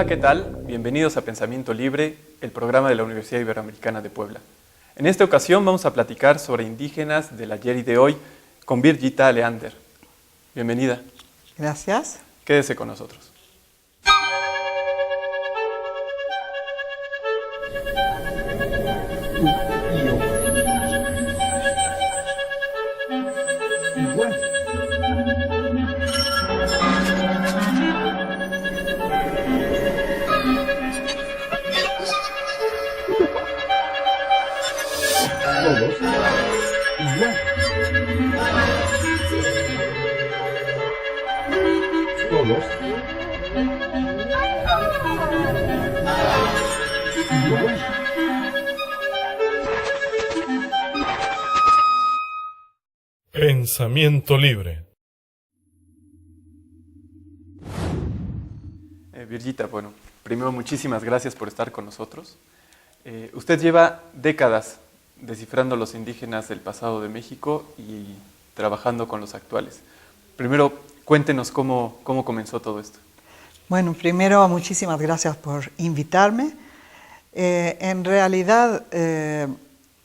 Hola, ¿qué tal? Bienvenidos a Pensamiento Libre, el programa de la Universidad Iberoamericana de Puebla. En esta ocasión vamos a platicar sobre indígenas del ayer y de hoy con Birgitta Leander. Bienvenida. Gracias. Quédese con nosotros. Pensamiento libre. Birgitta, bueno, primero muchísimas gracias por estar con nosotros. Usted lleva décadas descifrando los indígenas del pasado de México y trabajando con los actuales. Primero, cuéntenos cómo comenzó todo esto. Bueno, primero muchísimas gracias por invitarme. En realidad,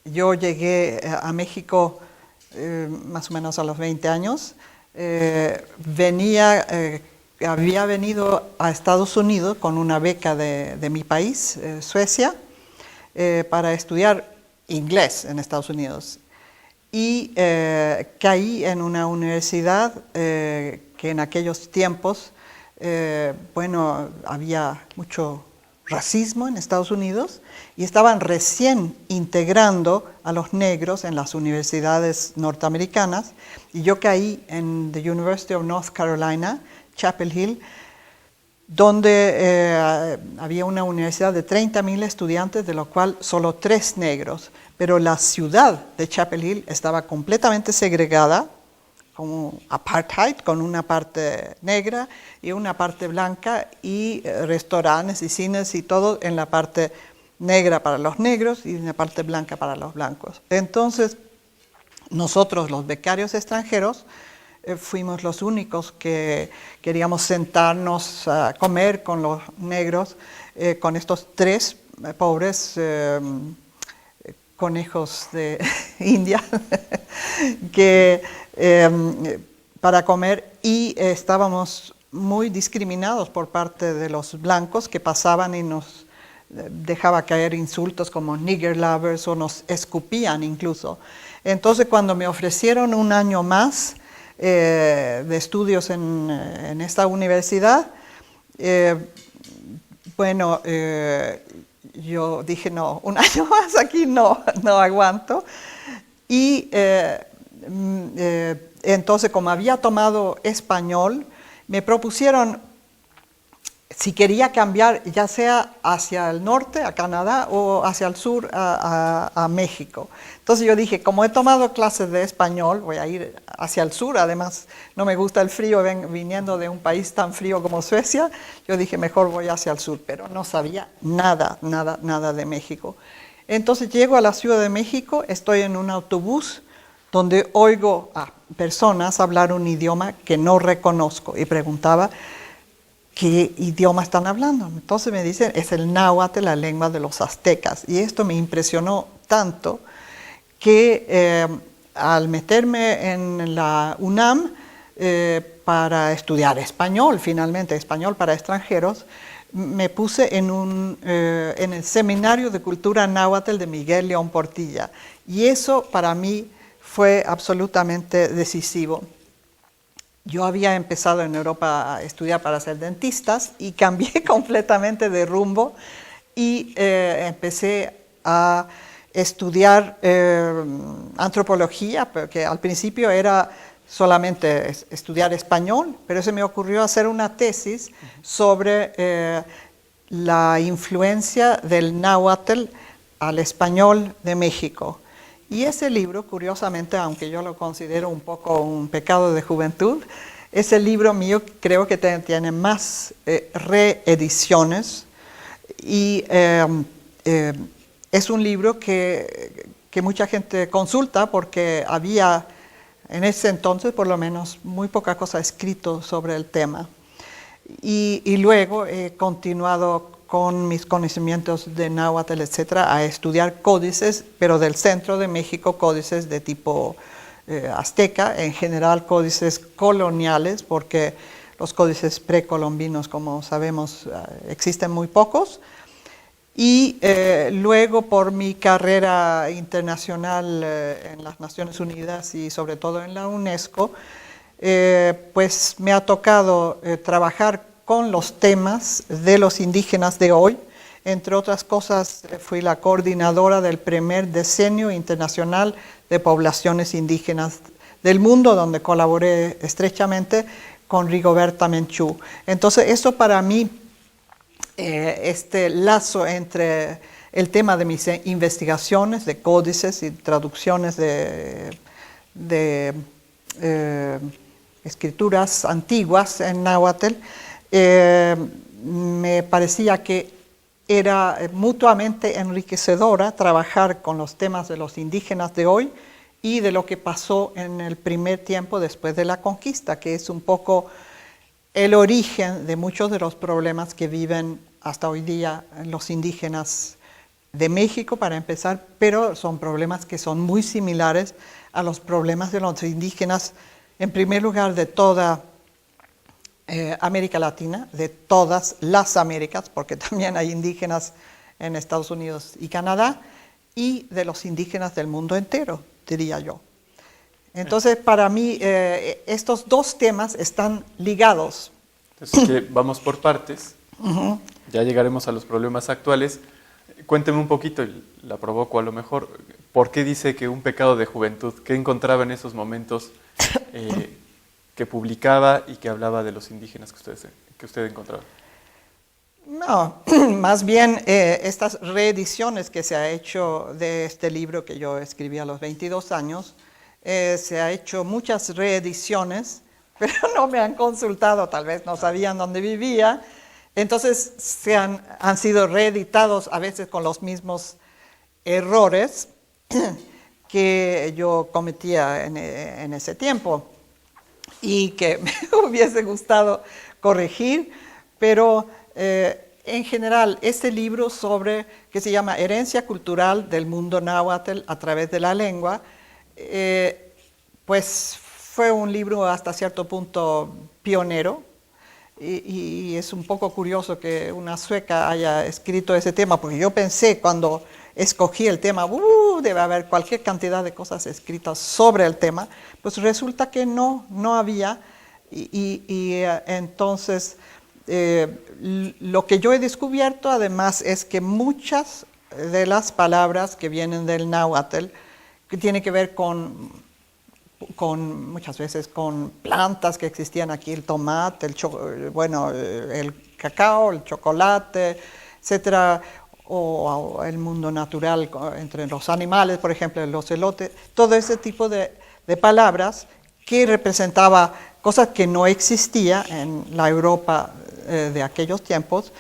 yo llegué a México más o menos a los 20 años. Había venido a Estados Unidos con una beca de mi país, Suecia, para estudiar inglés en Estados Unidos. Y caí en una universidad que en aquellos tiempos, había mucho racismo en Estados Unidos y estaban recién integrando a los negros en las universidades norteamericanas, y yo caí en the University of North Carolina, Chapel Hill, donde había una universidad de 30,000 estudiantes, de los cuales solo 3 negros, pero la ciudad de Chapel Hill estaba completamente segregada, como apartheid, con una parte negra y una parte blanca, y restaurantes y cines y todo en la parte negra para los negros y en la parte blanca para los blancos. Entonces, nosotros, los becarios extranjeros, fuimos los únicos que queríamos sentarnos a comer con los negros, con estos 3 pobres conejos de India para comer, y estábamos muy discriminados por parte de los blancos que pasaban y nos dejaba caer insultos como nigger lovers, o nos escupían incluso. Entonces, cuando me ofrecieron un año más de estudios en esta universidad, yo dije, no, un año más aquí no aguanto. Y entonces, como había tomado español, me propusieron si quería cambiar, ya sea hacia el norte, a Canadá, o hacia el sur, a México. Entonces yo dije, como he tomado clases de español, voy a ir hacia el sur. Además, no me gusta el frío, viniendo de un país tan frío como Suecia. Yo dije, mejor voy hacia el sur, pero no sabía nada de México. Entonces llego a la Ciudad de México, estoy en un autobús donde oigo a personas hablar un idioma que no reconozco, y preguntaba, ¿qué idioma están hablando? Entonces me dicen, es el náhuatl, la lengua de los aztecas. Y esto me impresionó tanto que al meterme en la UNAM para estudiar español, finalmente español para extranjeros, me puse en el Seminario de Cultura Náhuatl de Miguel León Portilla. Y eso para mí fue absolutamente decisivo. Yo había empezado en Europa a estudiar para ser dentistas y cambié completamente de rumbo, y empecé a estudiar antropología, porque al principio era solamente estudiar español, pero se me ocurrió hacer una tesis sobre la influencia del náhuatl al español de México. Y ese libro, curiosamente, aunque yo lo considero un poco un pecado de juventud, ese libro mío creo que tiene más reediciones, y es un libro que mucha gente consulta porque había en ese entonces, por lo menos, muy poca cosa escrito sobre el tema. y luego he continuado con mis conocimientos de náhuatl, etcétera, a estudiar códices, pero del centro de México, códices de tipo azteca, en general códices coloniales, porque los códices precolombinos, como sabemos, existen muy pocos. Y luego por mi carrera internacional en las Naciones Unidas y sobre todo en la UNESCO, pues me ha tocado trabajar con los temas de los indígenas de hoy. Entre otras cosas, fui la coordinadora del primer Decenio Internacional de Poblaciones Indígenas del Mundo, donde colaboré estrechamente con Rigoberta Menchú. Entonces, eso para mí, este lazo entre el tema de mis investigaciones, de códices y traducciones de escrituras antiguas en náhuatl, me parecía que era mutuamente enriquecedora trabajar con los temas de los indígenas de hoy y de lo que pasó en el primer tiempo después de la conquista, que es un poco el origen de muchos de los problemas que viven hasta hoy día los indígenas de México, para empezar, pero son problemas que son muy similares a los problemas de los indígenas, en primer lugar, de toda América Latina, de todas las Américas, porque también hay indígenas en Estados Unidos y Canadá, y de los indígenas del mundo entero, diría yo. Entonces, para mí, estos dos temas están ligados. Entonces, vamos por partes. Ya llegaremos a los problemas actuales. Cuénteme un poquito, y la provoco a lo mejor, ¿por qué dice que un pecado de juventud? ¿Qué encontraba en esos momentos que publicaba y que hablaba de los indígenas que usted encontraba? No, más bien estas reediciones que se ha hecho de este libro que yo escribí a los 22 años, se ha hecho muchas reediciones, pero no me han consultado, tal vez no sabían dónde vivía. Entonces han sido reeditados a veces con los mismos errores que yo cometía en ese tiempo y que me hubiese gustado corregir, pero en general este libro que se llama Herencia Cultural del Mundo Náhuatl a través de la lengua, pues fue un libro hasta cierto punto pionero. Y es un poco curioso que una sueca haya escrito ese tema, porque yo pensé cuando escogí el tema, debe haber cualquier cantidad de cosas escritas sobre el tema, pues resulta que no había, entonces lo que yo he descubierto además es que muchas de las palabras que vienen del náhuatl, que tiene que ver muchas veces con plantas que existían aquí, el tomate, el cacao, el chocolate, etcétera, o el mundo natural entre los animales, por ejemplo, el ocelote, todo ese tipo de palabras que representaba cosas que no existía en la Europa de aquellos tiempos,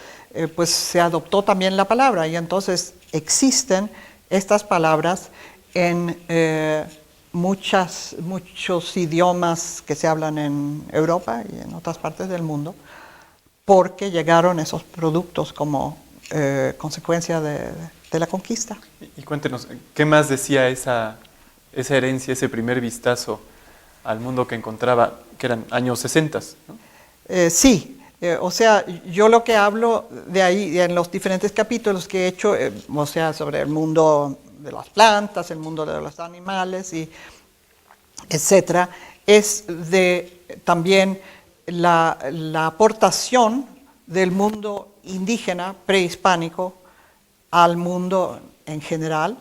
pues se adoptó también la palabra y entonces existen estas palabras en muchos idiomas que se hablan en Europa y en otras partes del mundo, porque llegaron esos productos como consecuencia de la conquista. Y cuéntenos, ¿qué más decía esa herencia, ese primer vistazo al mundo que encontraba, que eran años 60, ¿no? Sí, o sea, yo lo que hablo de ahí, en los diferentes capítulos que he hecho, o sea, sobre el mundo de las plantas, el mundo de los animales, y etcétera, es también la aportación del mundo indígena prehispánico al mundo en general.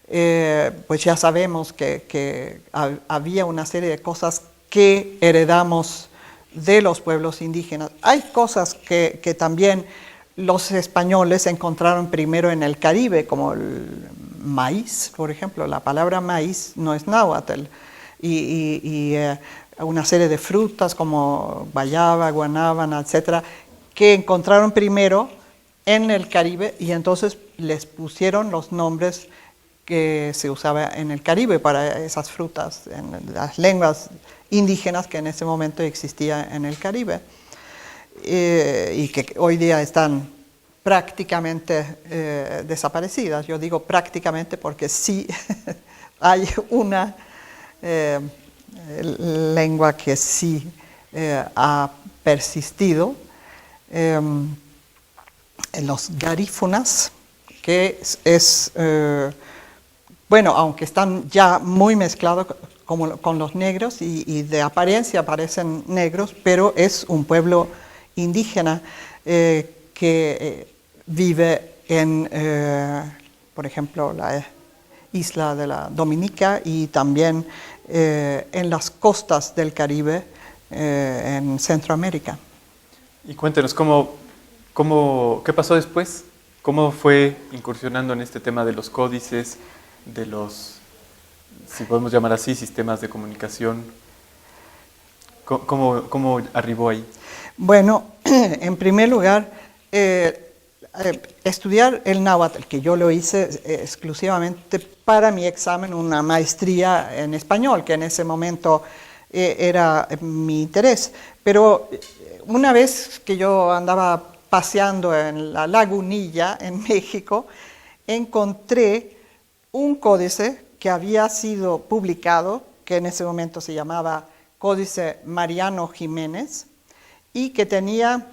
Pues ya sabemos que había una serie de cosas que heredamos de los pueblos indígenas. Hay cosas que también los españoles encontraron primero en el Caribe, como el maíz, por ejemplo. La palabra maíz no es náhuatl. Y una serie de frutas como guayaba, guanábana, etcétera, que encontraron primero en el Caribe y entonces les pusieron los nombres que se usaba en el Caribe para esas frutas, en las lenguas indígenas que en ese momento existía en el Caribe. y que hoy día están prácticamente desaparecidas. Yo digo prácticamente porque sí hay una lengua que sí ha persistido, en los garífunas, que bueno, aunque están ya muy mezclados con los negros y de apariencia parecen negros, pero es un pueblo indígena que vive en, por ejemplo, la isla de la Dominica y también en las costas del Caribe, en Centroamérica. Y cuéntenos, ¿qué pasó después? ¿Cómo fue incursionando en este tema de los códices, de los, si podemos llamar así, sistemas de comunicación? ¿Cómo arribó ahí? Bueno, en primer lugar, estudiar el náhuatl, que yo lo hice exclusivamente para mi examen, una maestría en español, que en ese momento era mi interés. Pero una vez que yo andaba paseando en la Lagunilla, en México, encontré un códice que había sido publicado, que en ese momento se llamaba Códice Mariano Jiménez, y que tenía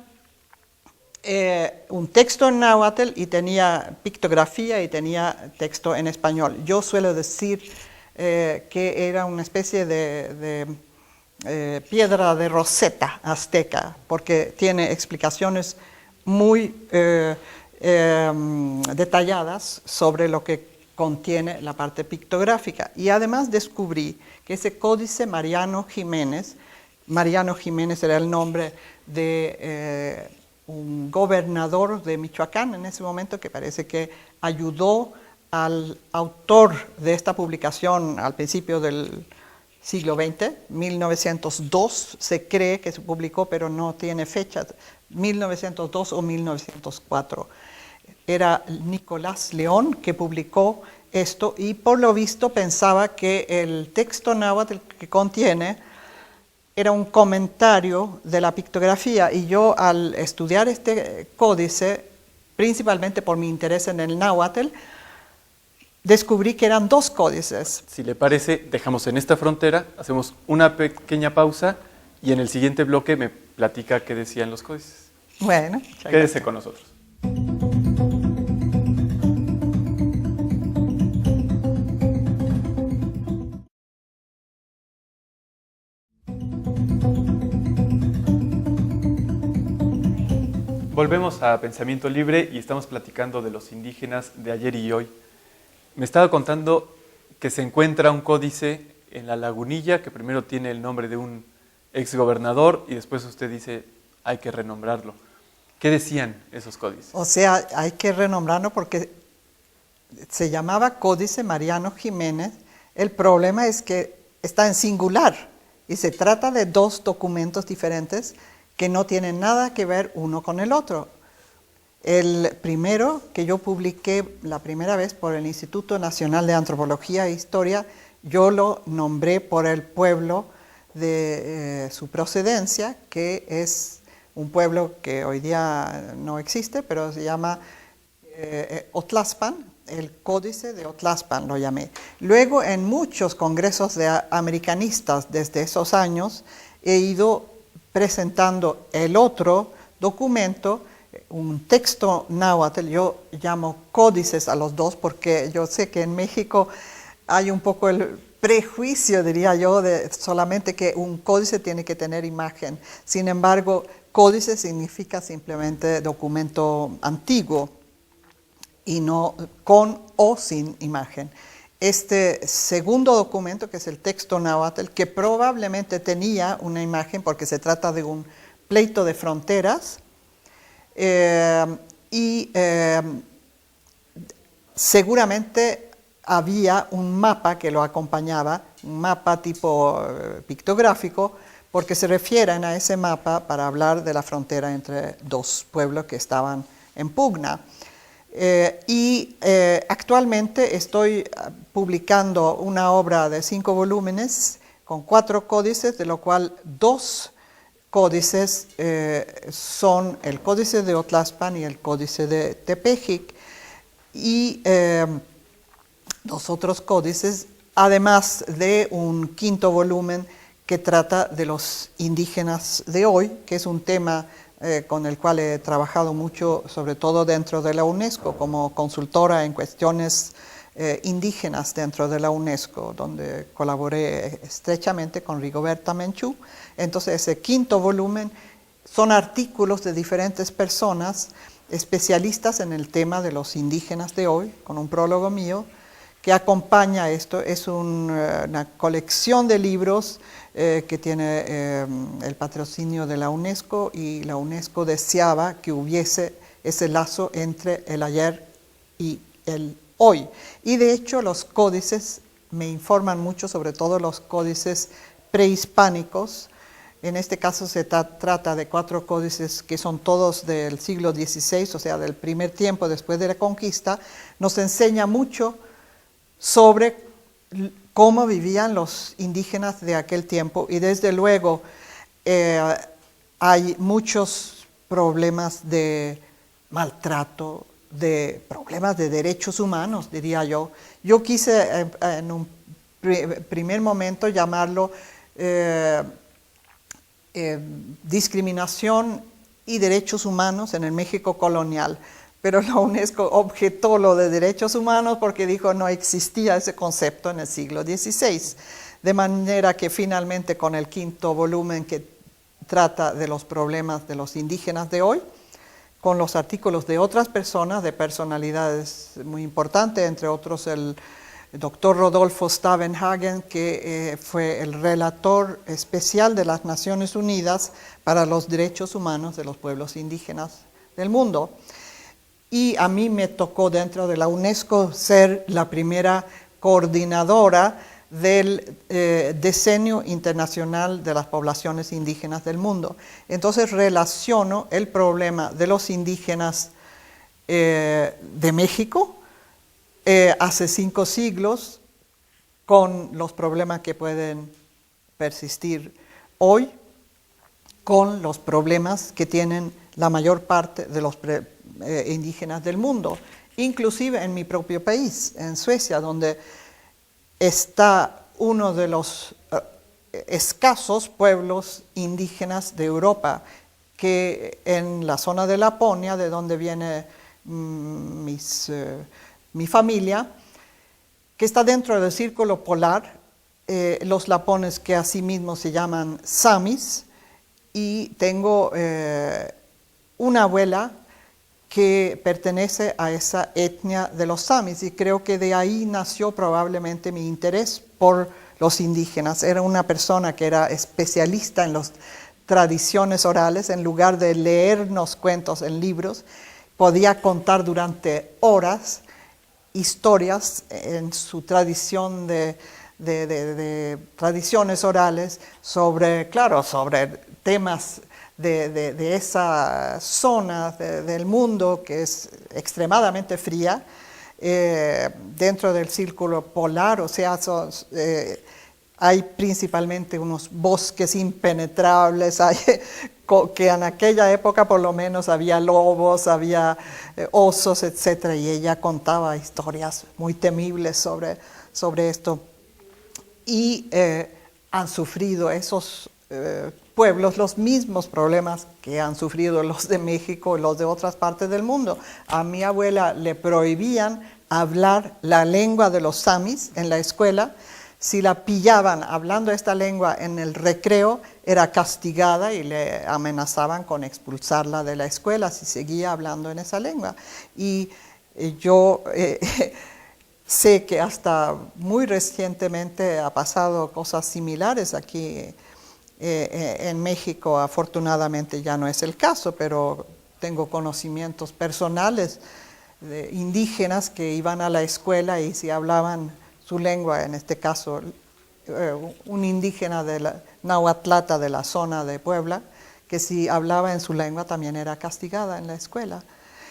un texto en náhuatl y tenía pictografía y tenía texto en español. Yo suelo decir que era una especie de piedra de Rosetta azteca, porque tiene explicaciones muy detalladas sobre lo que contiene la parte pictográfica. Y además descubrí que ese códice Mariano Jiménez era el nombre de un gobernador de Michoacán en ese momento, que parece que ayudó al autor de esta publicación al principio del siglo XX, 1902, se cree que se publicó, pero no tiene fecha, 1902 o 1904. Era Nicolás León que publicó esto y por lo visto pensaba que el texto náhuatl que contiene era un comentario de la pictografía, y yo al estudiar este códice, principalmente por mi interés en el náhuatl, descubrí que eran dos códices. Si le parece, dejamos en esta frontera, hacemos una pequeña pausa y en el siguiente bloque me platica qué decían los códices. Bueno, quédese con nosotros. Volvemos a Pensamiento Libre y estamos platicando de los indígenas de ayer y hoy. Me estaba contando que se encuentra un códice en la Lagunilla que primero tiene el nombre de un exgobernador y después usted dice hay que renombrarlo. ¿Qué decían esos códices? O sea, hay que renombrarlo porque se llamaba Códice Mariano Jiménez. El problema es que está en singular y se trata de dos documentos diferentes que no tienen nada que ver uno con el otro. El primero, que yo publiqué la primera vez por el Instituto Nacional de Antropología e Historia, yo lo nombré por el pueblo de su procedencia, que es un pueblo que hoy día no existe, pero se llama Otlaspan, el Códice de Otlaspan lo llamé. Luego, en muchos congresos de americanistas desde esos años, he ido presentando el otro documento, un texto náhuatl. Yo llamo códices a los dos porque yo sé que en México hay un poco el prejuicio, diría yo, de solamente que un códice tiene que tener imagen. Sin embargo, códice significa simplemente documento antiguo y no con o sin imagen. Este segundo documento, que es el texto náhuatl, que probablemente tenía una imagen porque se trata de un pleito de fronteras, seguramente había un mapa que lo acompañaba, un mapa tipo pictográfico, porque se refieren a ese mapa para hablar de la frontera entre dos pueblos que estaban en pugna. Actualmente estoy publicando una obra de 5 volúmenes con 4 códices, de lo cual 2 códices son el Códice de Otlaspan y el Códice de Tepejic, y los otros códices, además de un quinto volumen que trata de los indígenas de hoy, que es un tema con el cual he trabajado mucho, sobre todo dentro de la UNESCO, como consultora en cuestiones indígenas dentro de la UNESCO, donde colaboré estrechamente con Rigoberta Menchú. Entonces, ese quinto volumen son artículos de diferentes personas especialistas en el tema de los indígenas de hoy, con un prólogo mío, que acompaña esto. Es una colección de libros que tiene el patrocinio de la UNESCO, y la UNESCO deseaba que hubiese ese lazo entre el ayer y el hoy. Y de hecho los códices me informan mucho, sobre todo los códices prehispánicos. En este caso se trata de 4 códices que son todos del siglo XVI, o sea, del primer tiempo después de la conquista. Nos enseña mucho sobre cómo vivían los indígenas de aquel tiempo, y desde luego hay muchos problemas de maltrato, de problemas de derechos humanos, diría yo. Yo quise en un primer momento llamarlo discriminación y derechos humanos en el México colonial, pero la UNESCO objetó lo de derechos humanos porque dijo no existía ese concepto en el siglo XVI, de manera que finalmente con el quinto volumen que trata de los problemas de los indígenas de hoy, con los artículos de otras personas, de personalidades muy importantes, entre otros el doctor Rodolfo Stavenhagen, que fue el relator especial de las Naciones Unidas para los derechos humanos de los pueblos indígenas del mundo. Y a mí me tocó dentro de la UNESCO ser la primera coordinadora del Decenio Internacional de las Poblaciones Indígenas del Mundo. Entonces relaciono el problema de los indígenas de México hace 5 siglos con los problemas que pueden persistir hoy, con los problemas que tienen la mayor parte de los indígenas del mundo, inclusive en mi propio país, en Suecia, donde está uno de los escasos pueblos indígenas de Europa, que en la zona de Laponia, de donde viene mi familia, que está dentro del círculo polar, los lapones que asimismo se llaman samis, y tengo una abuela que pertenece a esa etnia de los samis, y creo que de ahí nació probablemente mi interés por los indígenas. Era una persona que era especialista en las tradiciones orales. En lugar de leernos cuentos en libros, podía contar durante horas historias en su tradición de tradiciones orales sobre, claro, sobre temas de esa zona del mundo que es extremadamente fría, dentro del círculo polar, o sea, hay principalmente unos bosques impenetrables, que en aquella época por lo menos había lobos, había osos, etc. Y ella contaba historias muy temibles sobre esto. Y han sufrido esos pueblos los mismos problemas que han sufrido los de México y los de otras partes del mundo. A mi abuela le prohibían hablar la lengua de los samis en la escuela. Si la pillaban hablando esta lengua en el recreo, era castigada y le amenazaban con expulsarla de la escuela si seguía hablando en esa lengua. Y yo sé que hasta muy recientemente ha pasado cosas similares aquí en México. Afortunadamente ya no es el caso, pero tengo conocimientos personales de indígenas que iban a la escuela y si hablaban su lengua, en este caso un indígena de la Nahuatlata de la zona de Puebla, que si hablaba en su lengua también era castigada en la escuela.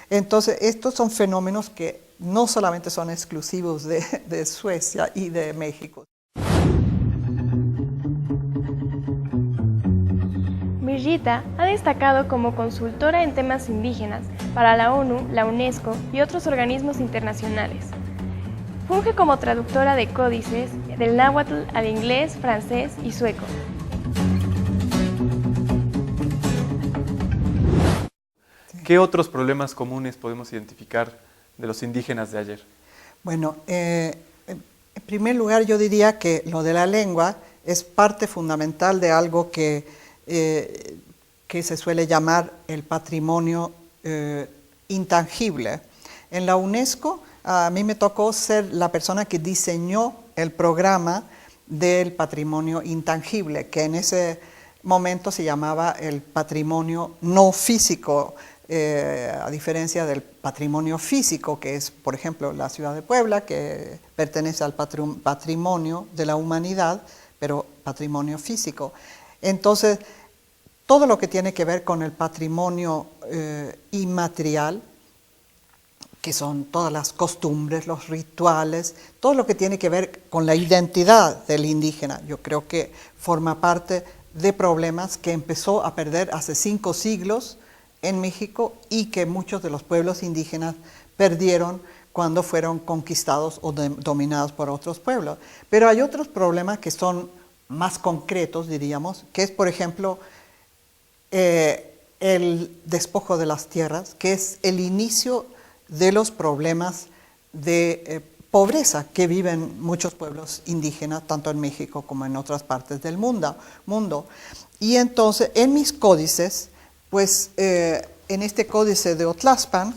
Entonces estos son fenómenos que no solamente son exclusivos de Suecia y de México. Mi Villita ha destacado como consultora en temas indígenas para la ONU, la UNESCO y otros organismos internacionales. Funge como traductora de códices del náhuatl al inglés, francés y sueco. ¿Qué otros problemas comunes podemos identificar de los indígenas de ayer? Bueno, en primer lugar yo diría que lo de la lengua es parte fundamental de algo que se suele llamar el patrimonio intangible. En la UNESCO a mí me tocó ser la persona que diseñó el programa del patrimonio intangible, que en ese momento se llamaba el patrimonio no físico, a diferencia del patrimonio físico, que es, por ejemplo, la ciudad de Puebla, que pertenece al patrimonio de la humanidad, pero patrimonio físico. Entonces, todo lo que tiene que ver con el patrimonio inmaterial, que son todas las costumbres, los rituales, todo lo que tiene que ver con la identidad del indígena, yo creo que forma parte de problemas que empezó a perder hace 5 siglos en México y que muchos de los pueblos indígenas perdieron cuando fueron conquistados o dominados por otros pueblos. Pero hay otros problemas que son más concretos, diríamos, que es, por ejemplo, el despojo de las tierras, que es el inicio de los problemas de pobreza que viven muchos pueblos indígenas, tanto en México como en otras partes del mundo. Y entonces, en mis códices, pues en este códice de Otlaspan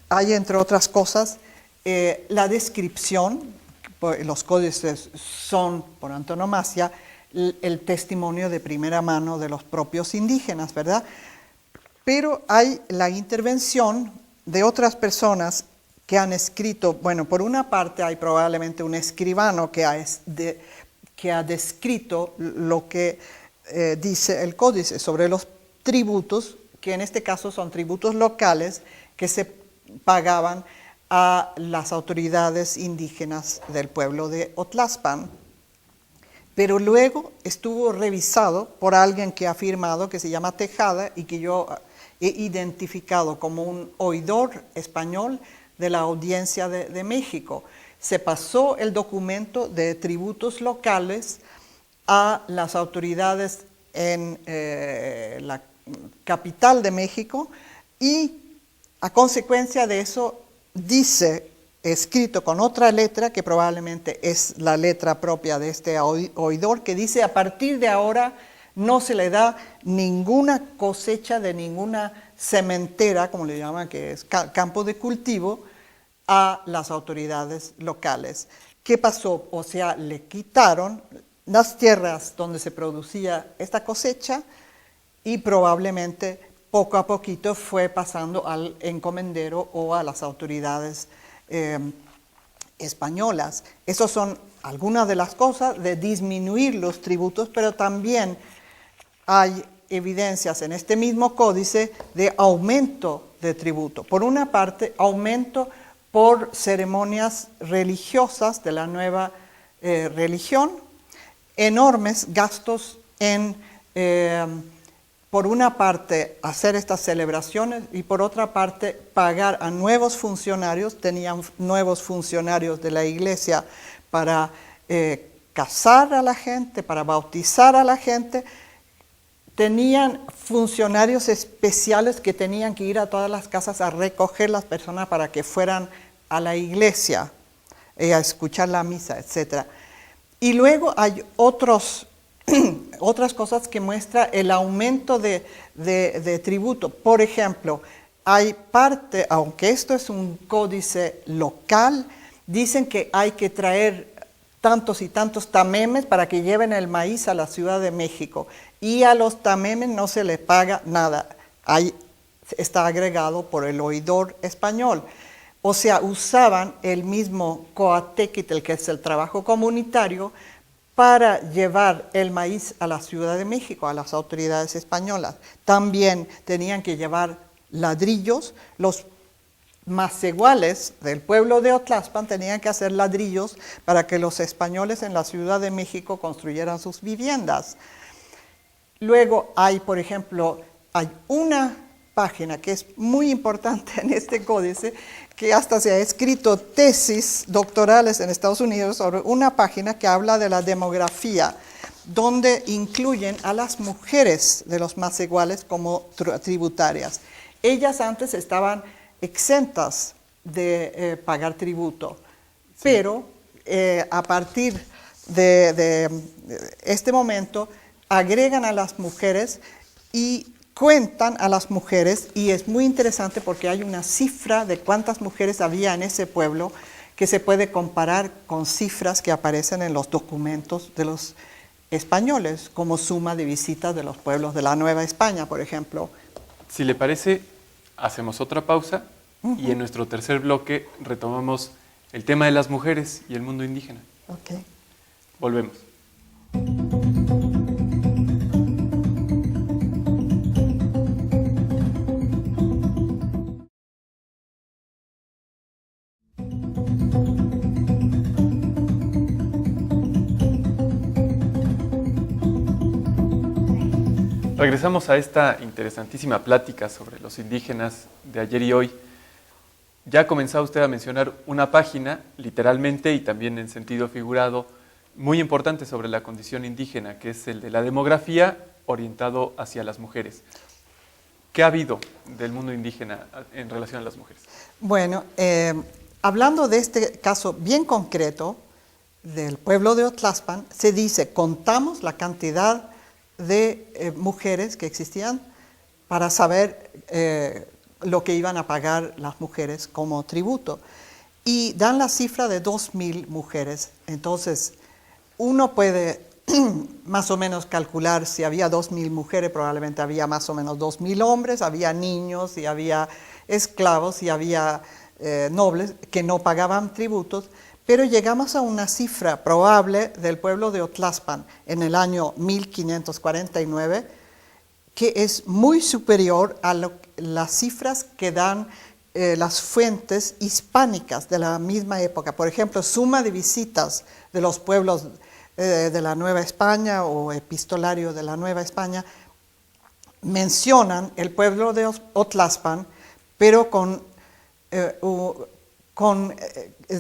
hay, entre otras cosas, la descripción, los códices son, por antonomasia, el testimonio de primera mano de los propios indígenas, ¿verdad? Pero hay la intervención de otras personas que han escrito, bueno, por una parte hay probablemente un escribano que ha descrito lo que dice el códice sobre los tributos, que en este caso son tributos locales que se pagaban a las autoridades indígenas del pueblo de Otlaspan. Pero luego estuvo revisado por alguien que ha firmado, que se llama Tejada, y que yo he identificado como un oidor español de la Audiencia de México. Se pasó el documento de tributos locales a las autoridades en la capital de México y a consecuencia de eso dice, escrito con otra letra, que probablemente es la letra propia de este oidor, que dice: a partir de ahora no se le da ninguna cosecha de ninguna sementera, como le llaman, que es campo de cultivo, a las autoridades locales. ¿Qué pasó? O sea, le quitaron las tierras donde se producía esta cosecha y probablemente poco a poquito fue pasando al encomendero o a las autoridades españolas. Esas son algunas de las cosas de disminuir los tributos, pero también hay evidencias en este mismo códice de aumento de tributo. Por una parte, aumento por ceremonias religiosas de la nueva religión, enormes gastos en, por una parte, hacer estas celebraciones y por otra parte, pagar a nuevos funcionarios. Tenían nuevos funcionarios de la iglesia para casar a la gente, para bautizar a la gente. Tenían funcionarios especiales que tenían que ir a todas las casas a recoger las personas para que fueran a la iglesia, a escuchar la misa, etc. Y luego hay otras cosas que muestran el aumento de tributo. Por ejemplo, hay parte, aunque esto es un códice local, dicen que hay que traer tantos y tantos tamemes para que lleven el maíz a la Ciudad de México. Y a los tamemes no se les paga nada. Ahí está agregado por el oidor español. O sea, usaban el mismo coatequitl, que es el trabajo comunitario, para llevar el maíz a la Ciudad de México, a las autoridades españolas. También tenían que llevar ladrillos. Los maceguales del pueblo de Otlaspan tenían que hacer ladrillos para que los españoles en la Ciudad de México construyeran sus viviendas. Luego hay, por ejemplo, hay una página que es muy importante en este códice, que hasta se ha escrito tesis doctorales en Estados Unidos sobre una página que habla de la demografía, donde incluyen a las mujeres de los más iguales como tributarias. Ellas antes estaban exentas de pagar tributo, sí. Pero a partir de este momento agregan a las mujeres y cuentan a las mujeres, y es muy interesante porque hay una cifra de cuántas mujeres había en ese pueblo que se puede comparar con cifras que aparecen en los documentos de los españoles, como suma de visitas de los pueblos de la Nueva España, por ejemplo. Si le parece, hacemos otra pausa y en nuestro tercer bloque retomamos el tema de las mujeres y el mundo indígena. Okay. Volvemos. Regresamos a esta interesantísima plática sobre los indígenas de ayer y hoy. Ya ha comenzado usted a mencionar una página, literalmente y también en sentido figurado, muy importante sobre la condición indígena, que es el de la demografía orientado hacia las mujeres. ¿Qué ha habido del mundo indígena en relación a las mujeres? Bueno, hablando de este caso bien concreto del pueblo de Otlaspan, se dice, contamos la cantidad de mujeres que existían para saber lo que iban a pagar las mujeres como tributo. Y dan la cifra de 2.000 mujeres. Entonces, uno puede más o menos calcular si había 2.000 mujeres, probablemente había más o menos 2.000 hombres, había niños y había esclavos y había nobles que no pagaban tributos. Pero llegamos a una cifra probable del pueblo de Otlaspan en el año 1549, que es muy superior a las cifras que dan las fuentes hispánicas de la misma época. Por ejemplo, suma de visitas de los pueblos de la Nueva España o epistolario de la Nueva España mencionan el pueblo de Otlaspan, pero con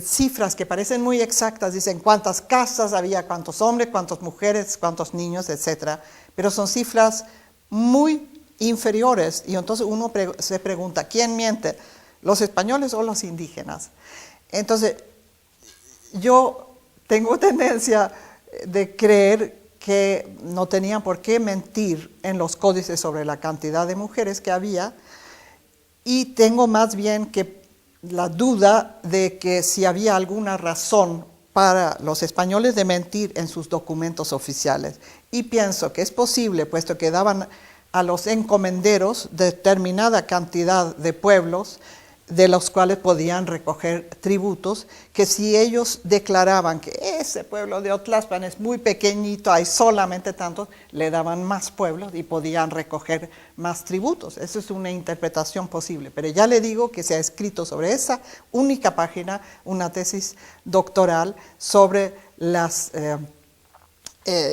cifras que parecen muy exactas, dicen cuántas casas había, cuántos hombres, cuántas mujeres, cuántos niños, etc. Pero son cifras muy inferiores y entonces uno se pregunta, ¿quién miente? ¿Los españoles o los indígenas? Entonces, yo tengo tendencia de creer que no tenían por qué mentir en los códices sobre la cantidad de mujeres que había, y tengo más bien que la duda de que si había alguna razón para los españoles de mentir en sus documentos oficiales. Y pienso que es posible, puesto que daban a los encomenderos determinada cantidad de pueblos de los cuales podían recoger tributos, que si ellos declaraban que ese pueblo de Otlaspan es muy pequeñito, hay solamente tantos, le daban más pueblos y podían recoger más tributos. Esa es una interpretación posible, pero ya le digo que se ha escrito sobre esa única página una tesis doctoral sobre las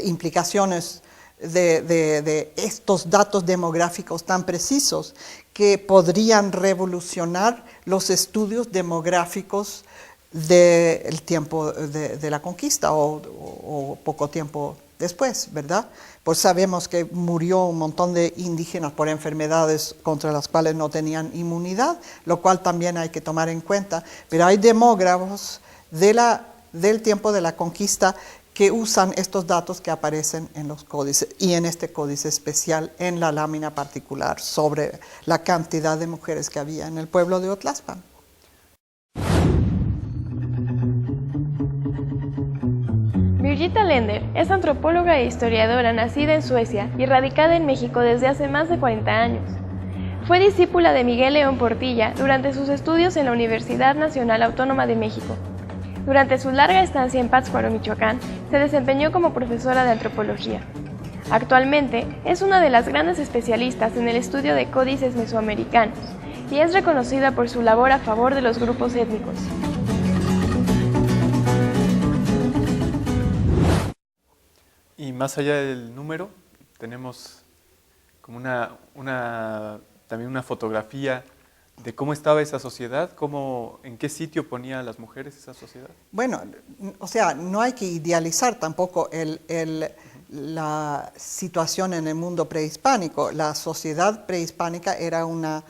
implicaciones de estos datos demográficos tan precisos que podrían revolucionar los estudios demográficos del tiempo de la conquista o poco tiempo después, ¿verdad? Pues sabemos que murió un montón de indígenas por enfermedades contra las cuales no tenían inmunidad, lo cual también hay que tomar en cuenta, pero hay demógrafos del tiempo de la conquista que usan estos datos que aparecen en los códices y en este códice especial en la lámina particular sobre la cantidad de mujeres que había en el pueblo de Otlaspan. Birgitta Lender es antropóloga e historiadora nacida en Suecia y radicada en México desde hace más de 40 años. Fue discípula de Miguel León Portilla durante sus estudios en la Universidad Nacional Autónoma de México. Durante su larga estancia en Pátzcuaro, Michoacán, se desempeñó como profesora de antropología. Actualmente es una de las grandes especialistas en el estudio de códices mesoamericanos y es reconocida por su labor a favor de los grupos étnicos. Y más allá del número, tenemos como también una fotografía de cómo estaba esa sociedad, en qué sitio ponía a las mujeres esa sociedad. Bueno, o sea, no hay que idealizar tampoco la situación en el mundo prehispánico. La sociedad prehispánica era una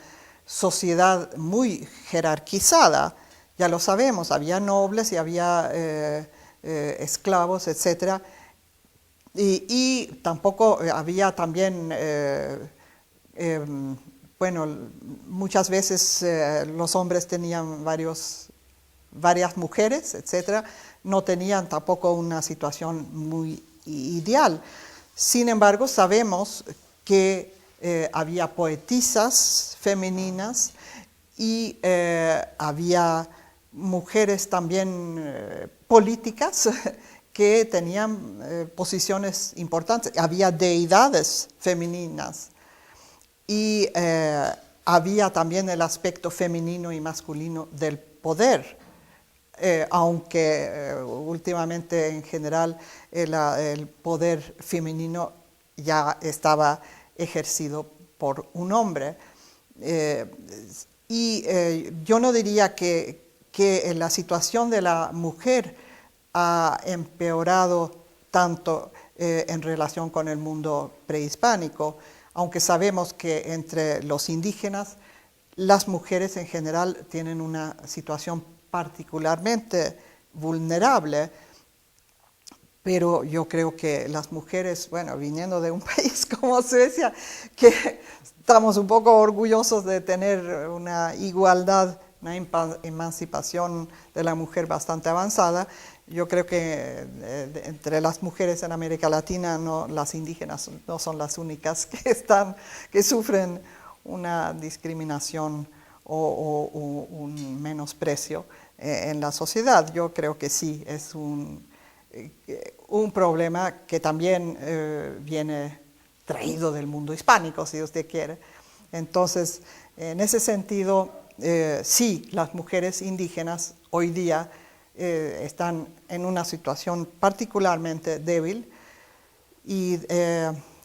sociedad muy jerarquizada, ya lo sabemos, había nobles y había esclavos, etc. Y tampoco había también, bueno, muchas veces los hombres tenían varias mujeres, etc. No tenían tampoco una situación muy ideal. Sin embargo, sabemos que había poetisas femeninas y había mujeres también políticas que tenían posiciones importantes. Había deidades femeninas y había también el aspecto femenino y masculino del poder. Aunque últimamente en general el poder femenino ya estaba ejercido por un hombre. Yo no diría que la situación de la mujer ha empeorado tanto en relación con el mundo prehispánico, aunque sabemos que entre los indígenas las mujeres en general tienen una situación particularmente vulnerable, pero yo creo que las mujeres, bueno, viniendo de un país como Suecia, que estamos un poco orgullosos de tener una igualdad, una emancipación de la mujer bastante avanzada, yo creo que entre las mujeres en América Latina, las indígenas no son las únicas que sufren una discriminación o un menosprecio en la sociedad. Yo creo que sí, es un problema que también viene traído del mundo hispánico, si usted quiere. Entonces, en ese sentido, sí, las mujeres indígenas hoy día están en una situación particularmente débil y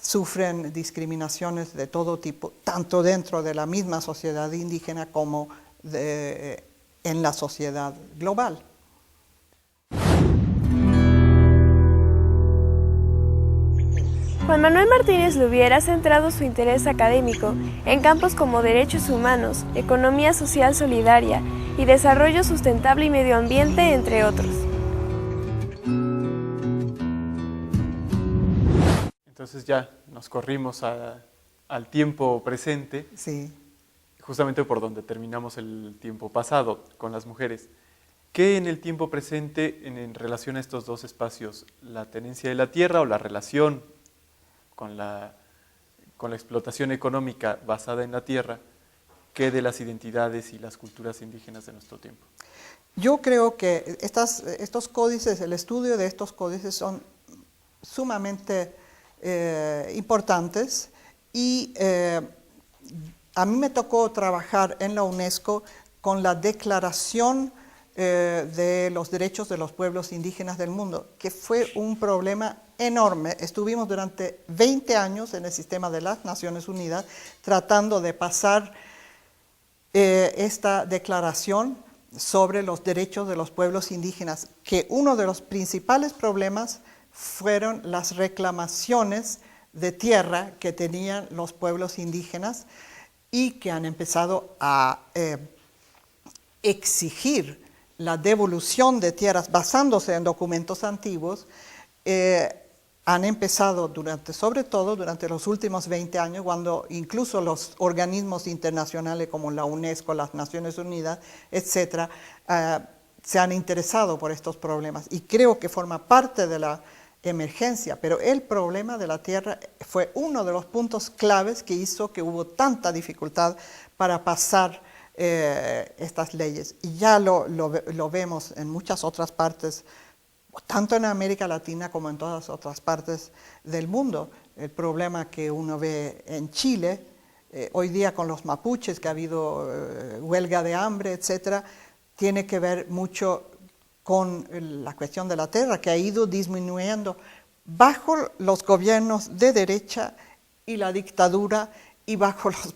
sufren discriminaciones de todo tipo, tanto dentro de la misma sociedad indígena como en la sociedad global. Juan Manuel Martínez Lubier ha centrado su interés académico en campos como derechos humanos, economía social solidaria y desarrollo sustentable y medio ambiente, entre otros. Entonces ya nos corrimos al tiempo presente, Sí. justamente por donde terminamos el tiempo pasado con las mujeres. ¿Qué en el tiempo presente, en relación a estos dos espacios, la tenencia de la tierra o la relación con la explotación económica basada en la tierra, qué de las identidades y las culturas indígenas de nuestro tiempo? Yo creo que estos códices, el estudio de estos códices son sumamente importantes y a mí me tocó trabajar en la UNESCO con la Declaración de los Derechos de los Pueblos Indígenas del Mundo, que fue un problema enorme. Estuvimos durante 20 años en el sistema de las Naciones Unidas tratando de pasar esta declaración sobre los derechos de los pueblos indígenas, que uno de los principales problemas fueron las reclamaciones de tierra que tenían los pueblos indígenas y que han empezado a exigir la devolución de tierras basándose en documentos antiguos. Han empezado sobre todo durante los últimos 20 años, cuando incluso los organismos internacionales como la UNESCO, las Naciones Unidas, etcétera, se han interesado por estos problemas y creo que forma parte de la emergencia, pero el problema de la tierra fue uno de los puntos claves que hizo que hubo tanta dificultad para pasar estas leyes. Y ya lo vemos en muchas otras partes, tanto en América Latina como en todas otras partes del mundo. El problema que uno ve en Chile, hoy día con los mapuches, que ha habido huelga de hambre, etcétera, tiene que ver mucho con la cuestión de la tierra, que ha ido disminuyendo bajo los gobiernos de derecha y la dictadura y bajo los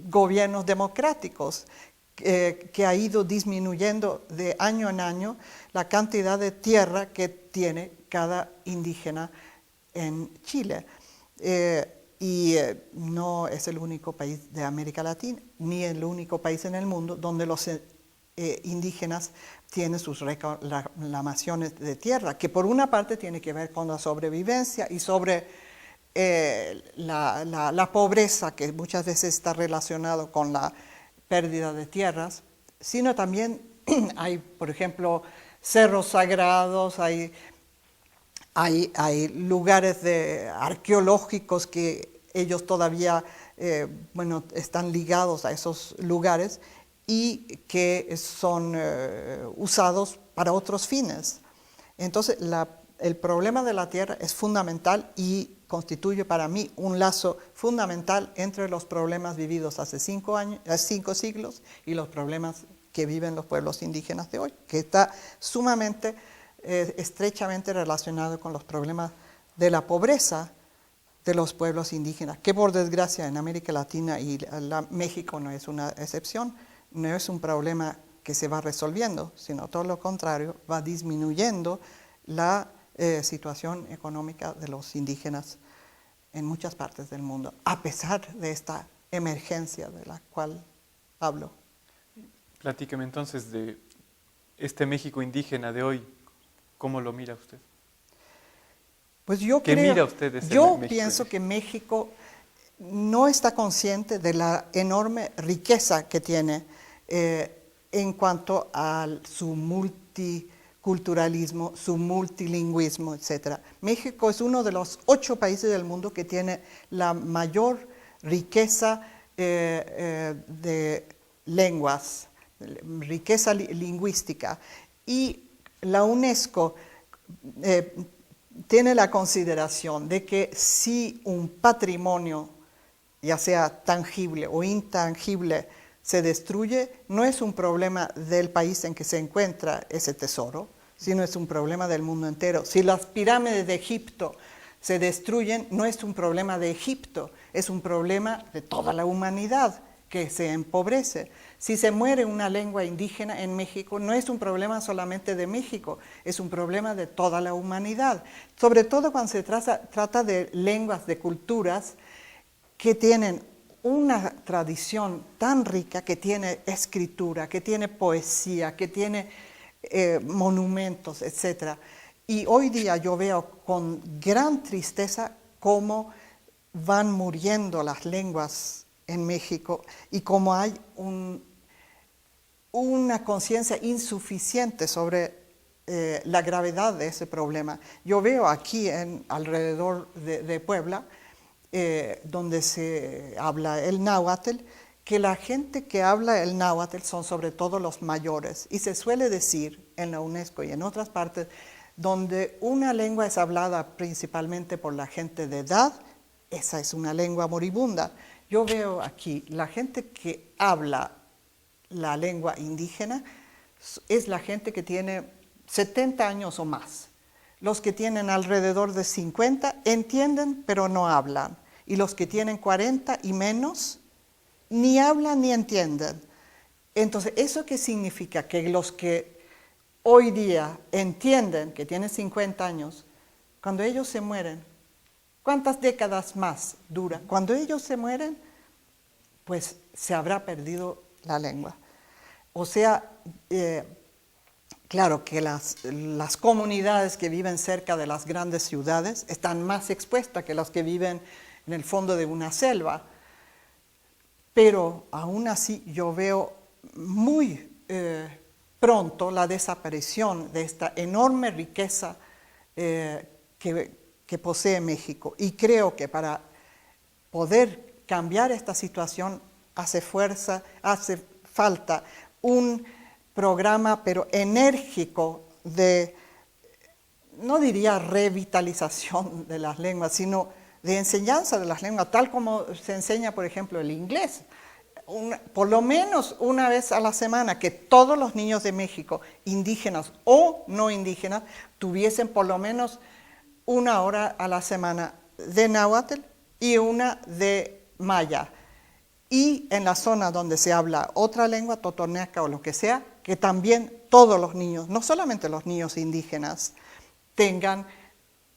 gobiernos democráticos, que ha ido disminuyendo de año en año la cantidad de tierra que tiene cada indígena en Chile. No es el único país de América Latina, ni el único país en el mundo donde los indígenas tienen sus reclamaciones de tierra, que por una parte tiene que ver con la sobrevivencia y sobre la pobreza, que muchas veces está relacionado con la pérdida de tierras, sino también hay, por ejemplo, cerros sagrados, hay lugares arqueológicos que ellos todavía están ligados a esos lugares y que son usados para otros fines. Entonces, el problema de la tierra es fundamental y constituye para mí un lazo fundamental entre los problemas vividos hace 5 siglos y los problemas que viven los pueblos indígenas de hoy, que está sumamente estrechamente relacionado con los problemas de la pobreza de los pueblos indígenas, que por desgracia en América Latina y México no es una excepción, no es un problema que se va resolviendo, sino todo lo contrario, va disminuyendo la situación económica de los indígenas en muchas partes del mundo, a pesar de esta emergencia de la cual hablo. Platíqueme entonces de este México indígena de hoy. ¿Cómo lo mira usted? Pues yo pienso que México no está consciente de la enorme riqueza que tiene en cuanto a su multiculturalismo, su multilingüismo, etc. México es uno de los 8 países del mundo que tiene la mayor riqueza de lenguas, riqueza lingüística, y la UNESCO tiene la consideración de que si un patrimonio, ya sea tangible o intangible, se destruye, no es un problema del país en que se encuentra ese tesoro, sino es un problema del mundo entero. Si las pirámides de Egipto se destruyen, no es un problema de Egipto, es un problema de toda la humanidad que se empobrece. Si se muere una lengua indígena en México, no es un problema solamente de México, es un problema de toda la humanidad. Sobre todo cuando se trata de lenguas, de culturas que tienen una tradición tan rica, que tiene escritura, que tiene poesía, que tiene monumentos, etc. Y hoy día yo veo con gran tristeza cómo van muriendo las lenguas en México y cómo hay una conciencia insuficiente sobre la gravedad de ese problema. Yo veo aquí alrededor de Puebla, donde se habla el náhuatl, que la gente que habla el náhuatl son sobre todo los mayores. Y se suele decir en la UNESCO y en otras partes, donde una lengua es hablada principalmente por la gente de edad, esa es una lengua moribunda. Yo veo aquí, la gente que habla la lengua indígena es la gente que tiene 70 años o más. Los que tienen alrededor de 50 entienden, pero no hablan. Y los que tienen 40 y menos, ni hablan ni entienden. Entonces, ¿eso qué significa? Que los que hoy día entienden, que tienen 50 años, cuando ellos se mueren, ¿cuántas décadas más dura? Cuando ellos se mueren, pues se habrá perdido la lengua. O sea, claro que las comunidades que viven cerca de las grandes ciudades están más expuestas que las que viven en el fondo de una selva, pero aún así yo veo muy pronto la desaparición de esta enorme riqueza que posee México. Y creo que para poder cambiar esta situación hace falta un programa, pero enérgico, de, no diría revitalización de las lenguas, sino de enseñanza de las lenguas, tal como se enseña, por ejemplo, el inglés. Por lo menos una vez a la semana, que todos los niños de México, indígenas o no indígenas, tuviesen por lo menos 1 hora a la semana de náhuatl y 1 de maya. Y en la zona donde se habla otra lengua, totonaca o lo que sea, que también todos los niños, no solamente los niños indígenas, tengan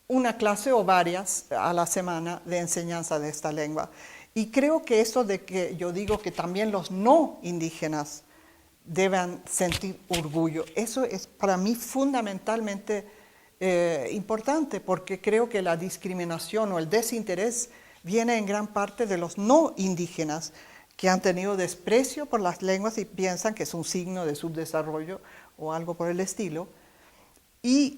una clase o varias a la semana de enseñanza de esta lengua. Y creo que eso de que yo digo que también los no indígenas deben sentir orgullo, eso es para mí fundamentalmente importante, porque creo que la discriminación o el desinterés viene en gran parte de los no indígenas, que han tenido desprecio por las lenguas y piensan que es un signo de subdesarrollo o algo por el estilo. Y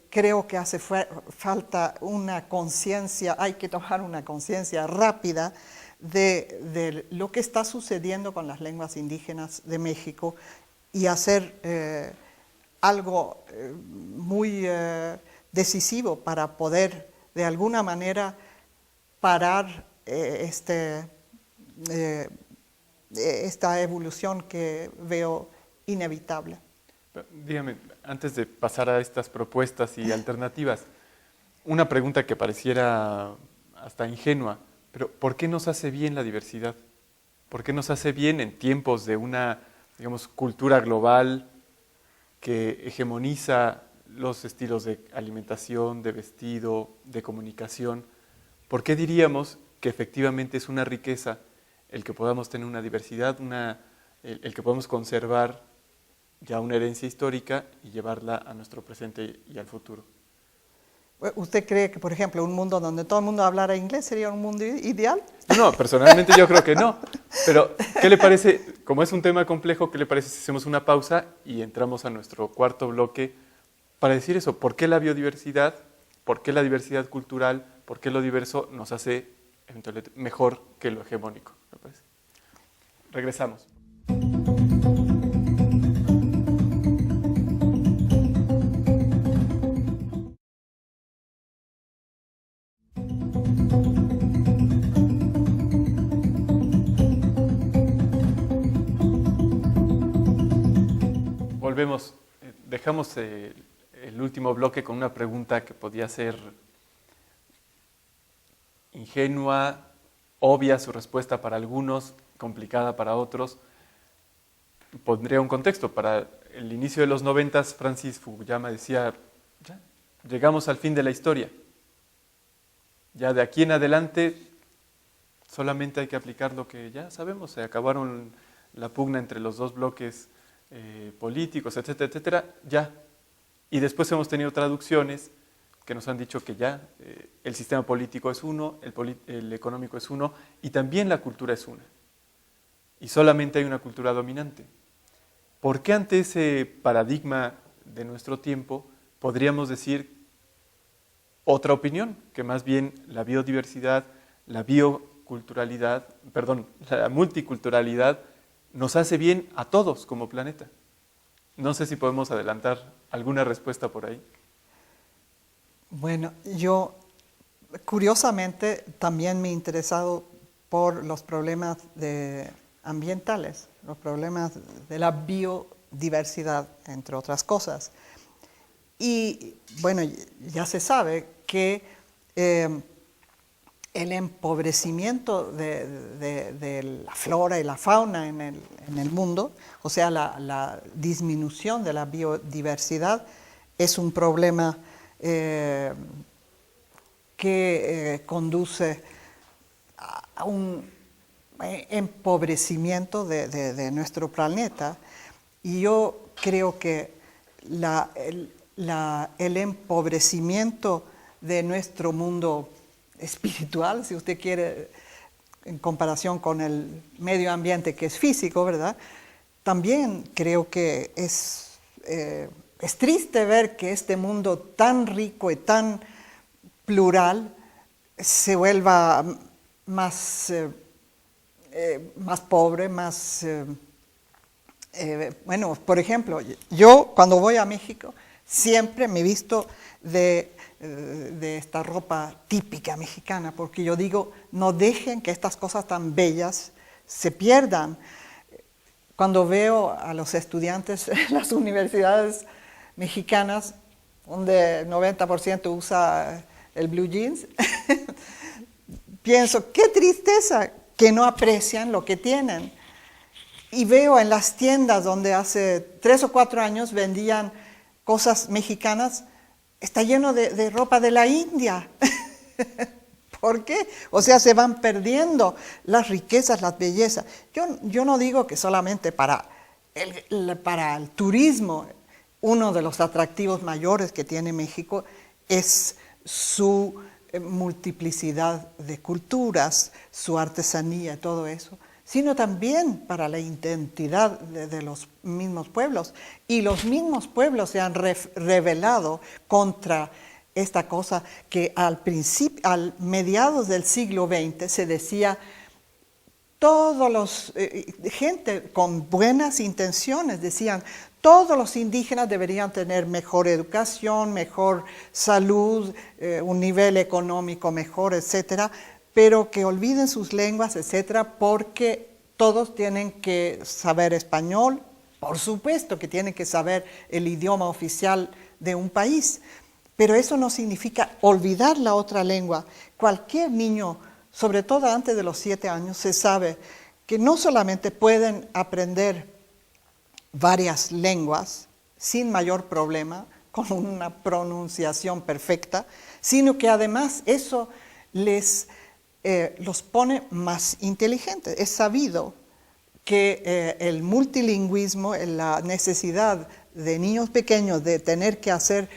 creo que hace falta una conciencia, hay que tomar una conciencia rápida de lo que está sucediendo con las lenguas indígenas de México y hacer algo muy decisivo para poder de alguna manera parar esta evolución que veo inevitable. Dígame, antes de pasar a estas propuestas y alternativas, una pregunta que pareciera hasta ingenua, pero ¿por qué nos hace bien la diversidad? ¿Por qué nos hace bien en tiempos de una, digamos, cultura global que hegemoniza los estilos de alimentación, de vestido, de comunicación? ¿Por qué diríamos que efectivamente es una riqueza el que podamos tener una diversidad, el que podamos conservar ya una herencia histórica y llevarla a nuestro presente y al futuro? ¿Usted cree que, por ejemplo, un mundo donde todo el mundo hablara inglés sería un mundo ideal? No, personalmente yo creo que no. Pero, ¿qué le parece? Como es un tema complejo, ¿qué le parece si hacemos una pausa y entramos a nuestro cuarto bloque para decir eso? ¿Por qué la biodiversidad? ¿Por qué la diversidad cultural? ¿Por qué lo diverso nos hace eventualmente mejor que lo hegemónico? ¿Me parece? Regresamos. Volvemos, dejamos el último bloque con una pregunta que podía ser ingenua, obvia su respuesta para algunos, complicada para otros. Pondría un contexto. Para el inicio de los 90, Francis Fukuyama decía, ya, llegamos al fin de la historia. Ya de aquí en adelante solamente hay que aplicar lo que ya sabemos. Se acabaron la pugna entre los dos bloques políticos, etcétera, etcétera, ya. Y después hemos tenido traducciones que nos han dicho que ya el sistema político es uno, el económico es uno, y también la cultura es una. Y solamente hay una cultura dominante. ¿Por qué ante ese paradigma de nuestro tiempo podríamos decir otra opinión? Que más bien la biodiversidad, la multiculturalidad nos hace bien a todos como planeta. No sé si podemos adelantar alguna respuesta por ahí. Bueno, yo curiosamente también me he interesado por los problemas ambientales, los problemas de la biodiversidad, entre otras cosas. Y bueno, ya se sabe que el empobrecimiento de la flora y la fauna en el mundo, o sea, la disminución de la biodiversidad, es un problema que conduce a un empobrecimiento de nuestro planeta. Y yo creo que el empobrecimiento de nuestro mundo espiritual, si usted quiere, en comparación con el medio ambiente que es físico, ¿verdad? También creo que es triste ver que este mundo tan rico y tan plural se vuelva más pobre, más... bueno, por ejemplo, yo cuando voy a México siempre me he visto de esta ropa típica mexicana, porque yo digo, no dejen que estas cosas tan bellas se pierdan. Cuando veo a los estudiantes en las universidades mexicanas, donde el 90% usa el blue jeans, pienso, qué tristeza que no aprecian lo que tienen. Y veo en las tiendas donde hace 3 o 4 años vendían cosas mexicanas, está lleno de ropa de la India. ¿Por qué? O sea, se van perdiendo las riquezas, las bellezas. Yo no digo que solamente para el turismo, uno de los atractivos mayores que tiene México es su multiplicidad de culturas, su artesanía, todo eso, sino también para la identidad de los mismos pueblos. Y los mismos pueblos se han rebelado contra esta cosa que al mediados del siglo XX se decía, gente con buenas intenciones decían, todos los indígenas deberían tener mejor educación, mejor salud, un nivel económico mejor, etcétera, pero que olviden sus lenguas, etcétera, porque todos tienen que saber español, por supuesto que tienen que saber el idioma oficial de un país, pero eso no significa olvidar la otra lengua. Cualquier niño, sobre todo antes de los 7 años, se sabe que no solamente pueden aprender varias lenguas sin mayor problema, con una pronunciación perfecta, sino que además eso los pone más inteligentes. Es sabido que el multilingüismo, la necesidad de niños pequeños de tener que hacer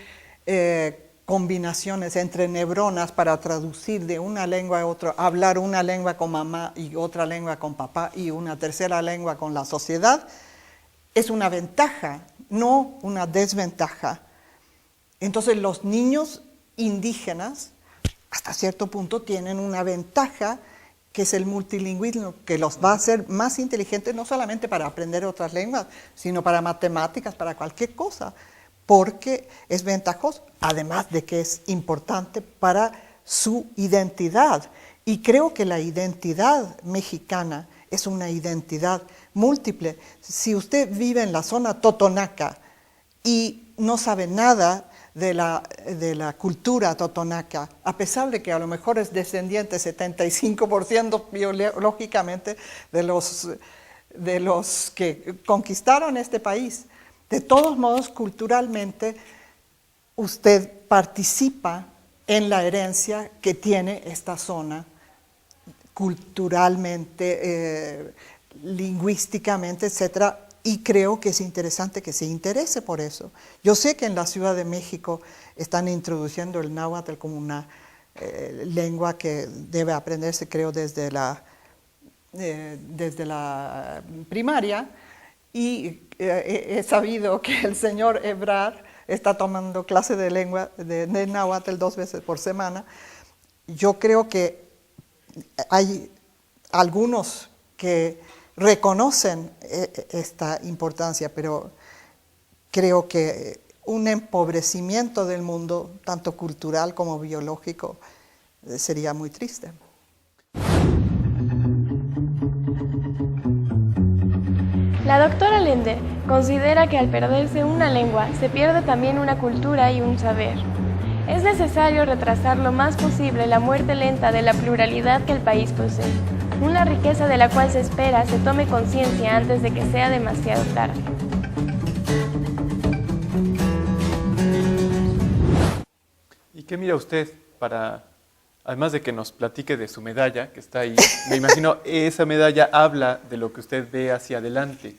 combinaciones entre neuronas para traducir de una lengua a otra, hablar una lengua con mamá y otra lengua con papá y una tercera lengua con la sociedad, es una ventaja, no una desventaja. Entonces los niños indígenas hasta cierto punto tienen una ventaja que es el multilingüismo, que los va a hacer más inteligentes no solamente para aprender otras lenguas, sino para matemáticas, para cualquier cosa, porque es ventajoso, además de que es importante para su identidad. Y creo que la identidad mexicana es una identidad múltiple. Si usted vive en la zona totonaca y no sabe nada de la cultura totonaca, a pesar de que a lo mejor es descendiente 75% biológicamente de los que conquistaron este país, de todos modos, culturalmente, usted participa en la herencia que tiene esta zona, culturalmente, lingüísticamente, etcétera, y creo que es interesante que se interese por eso. Yo sé que en la Ciudad de México están introduciendo el náhuatl como una lengua que debe aprenderse, creo, desde la primaria, y he sabido que el señor Ebrard está tomando clase de lengua de náhuatl 2 veces por semana. Yo creo que hay algunos que reconocen esta importancia, pero creo que un empobrecimiento del mundo, tanto cultural como biológico, sería muy triste. La doctora Lender considera que al perderse una lengua se pierde también una cultura y un saber. Es necesario retrasar lo más posible la muerte lenta de la pluralidad que el país posee, una riqueza de la cual se espera se tome conciencia antes de que sea demasiado tarde. ¿Y qué mira usted además de que nos platique de su medalla, que está ahí, me imagino esa medalla habla de lo que usted ve hacia adelante?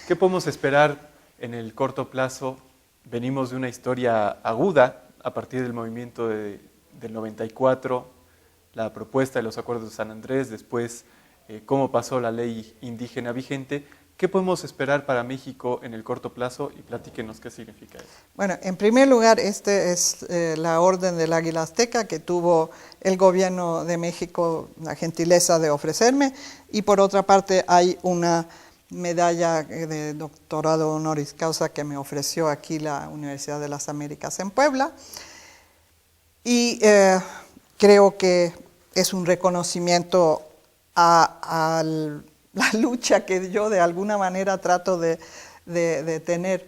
¿Qué podemos esperar en el corto plazo? Venimos de una historia aguda a partir del movimiento del 94, la propuesta de los acuerdos de San Andrés, después cómo pasó la ley indígena vigente. ¿Qué podemos esperar para México en el corto plazo? Y platíquenos qué significa eso. Bueno, en primer lugar, esta es la Orden del Águila Azteca que tuvo el gobierno de México la gentileza de ofrecerme, y por otra parte hay una medalla de doctorado honoris causa que me ofreció aquí la Universidad de las Américas en Puebla, y creo que es un reconocimiento a la lucha que yo de alguna manera trato de tener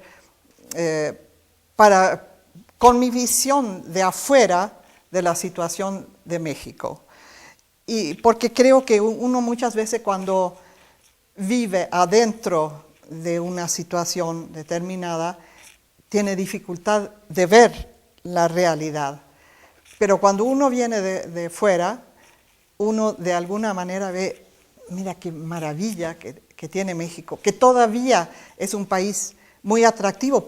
con mi visión de afuera, de la situación de México. Y porque creo que uno muchas veces cuando vive adentro de una situación determinada, tiene dificultad de ver la realidad. Pero cuando uno viene de fuera, uno de alguna manera ve, mira qué maravilla que tiene México, que todavía es un país muy atractivo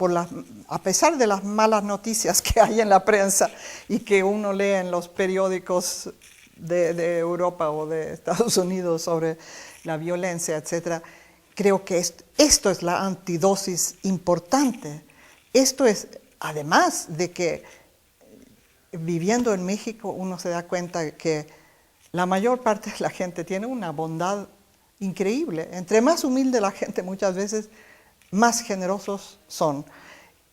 a pesar de las malas noticias que hay en la prensa y que uno lee en los periódicos de Europa o de Estados Unidos sobre la violencia, etc. Creo que esto es la antidosis importante. Esto es, además de que viviendo en México uno se da cuenta que la mayor parte de la gente tiene una bondad increíble. Entre más humilde la gente, muchas veces más generosos son.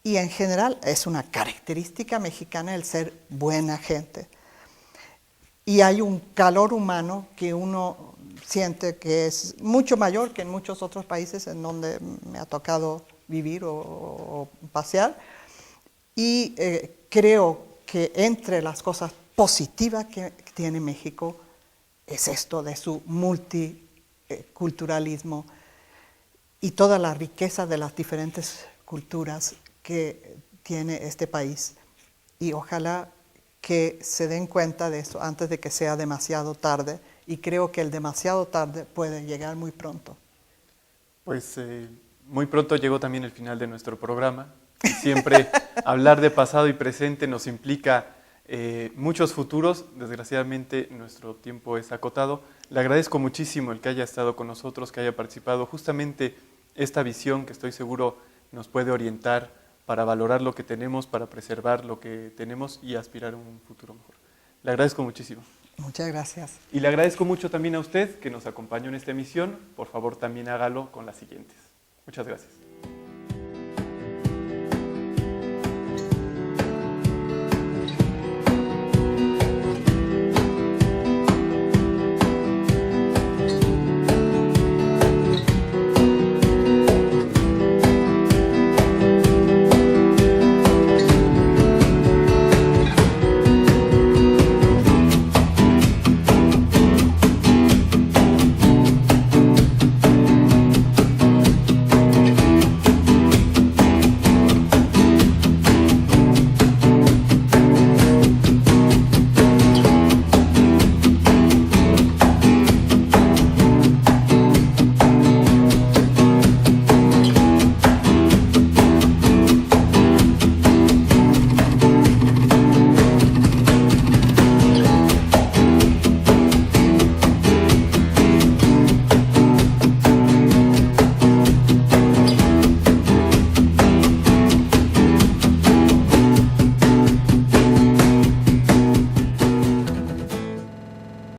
Y en general es una característica mexicana el ser buena gente. Y hay un calor humano que uno siente que es mucho mayor que en muchos otros países en donde me ha tocado vivir o pasear. Y creo que entre las cosas positivas que tiene México es esto de su multiculturalismo y toda la riqueza de las diferentes culturas que tiene este país. Y ojalá que se den cuenta de eso antes de que sea demasiado tarde, y creo que el demasiado tarde puede llegar muy pronto. Pues muy pronto llegó también el final de nuestro programa. Y siempre hablar de pasado y presente nos implica muchos futuros. Desgraciadamente nuestro tiempo es acotado. Le agradezco muchísimo el que haya estado con nosotros, que haya participado. Justamente esta visión que estoy seguro nos puede orientar para valorar lo que tenemos, para preservar lo que tenemos y aspirar a un futuro mejor. Le agradezco muchísimo. Muchas gracias. Y le agradezco mucho también a usted que nos acompañó en esta emisión. Por favor, también hágalo con las siguientes. Muchas gracias.